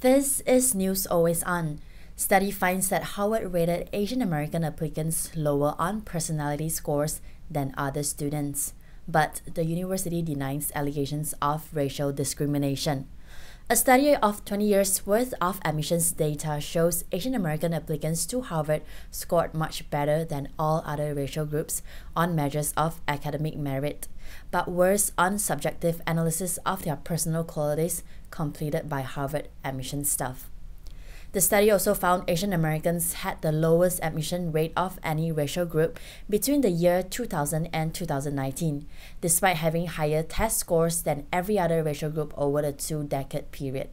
This is News Always On. Study finds that Harvard rated Asian American applicants lower on personality scores than other students, but the university denies allegations of racial discrimination. A study of 20 years worth of admissions data shows Asian American applicants to Harvard scored much better than all other racial groups on measures of academic merit, but worse on subjective analysis of their personal qualities completed by Harvard admissions staff. The study also found Asian Americans had the lowest admission rate of any racial group between the year 2000 and 2019, despite having higher test scores than every other racial group over the two-decade period.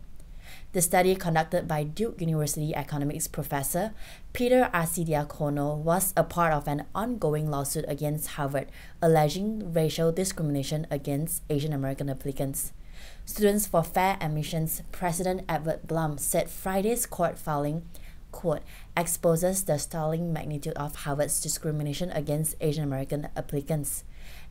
The study, conducted by Duke University economics professor Peter Arcidiacono, was a part of an ongoing lawsuit against Harvard, alleging racial discrimination against Asian American applicants. Students for Fair Admissions President Edward Blum said Friday's court filing, quote, exposes the stalling magnitude of Harvard's discrimination against Asian American applicants,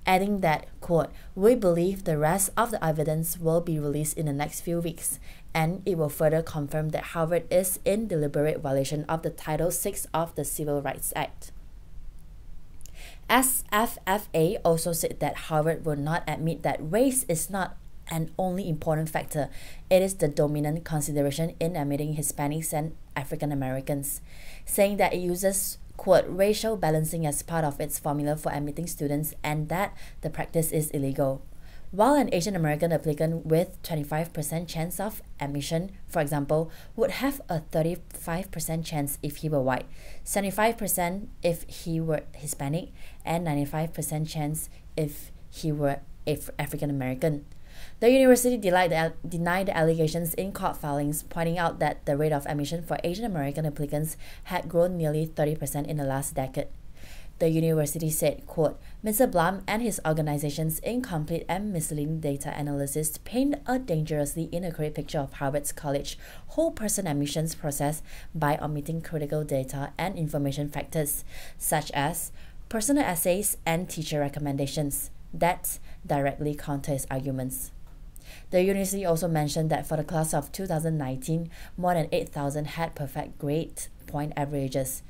adding that, quote, we believe the rest of the evidence will be released in the next few weeks, and it will further confirm that Harvard is in deliberate violation of the Title VI of the Civil Rights Act. SFFA also said that Harvard will not admit that race is not an only important factor. It is the dominant consideration in admitting Hispanics and African Americans, saying that it uses, quote, racial balancing as part of its formula for admitting students and that the practice is illegal. While an Asian American applicant with 25% chance of admission, for example, would have a 35% chance if he were white, 75% if he were Hispanic, and 95% chance if he were African American. The university denied the allegations in court filings, pointing out that the rate of admission for Asian American applicants had grown nearly 30% in the last decade. The university said, quote, Mr. Blum and his organization's incomplete and misleading data analysis paint a dangerously inaccurate picture of Harvard's college whole-person admissions process by omitting critical data and information factors, such as personal essays and teacher recommendations, that directly counter its arguments. The university also mentioned that for the class of 2019, more than 8,000 had perfect grade point averages,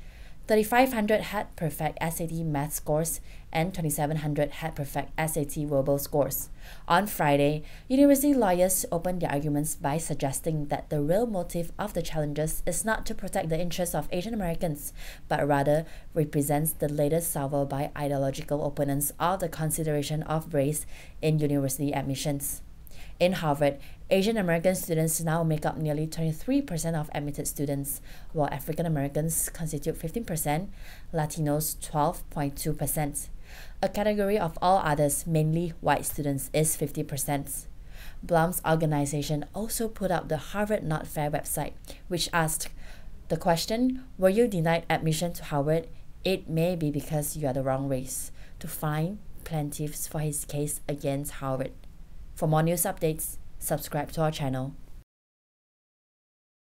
3,500 had perfect SAT math scores, and 2,700 had perfect SAT verbal scores. On Friday, university lawyers opened their arguments by suggesting that the real motive of the challenges is not to protect the interests of Asian Americans, but rather represents the latest salvo by ideological opponents of the consideration of race in university admissions. In Harvard, Asian American students now make up nearly 23% of admitted students, while African Americans constitute 15%, Latinos 12.2%. A category of all others, mainly white students, is 50%. Blum's organization also put up the Harvard Not Fair website, which asked the question, were you denied admission to Harvard? It may be because you are the wrong race, to find plaintiffs for his case against Harvard. For more news updates, subscribe to our channel.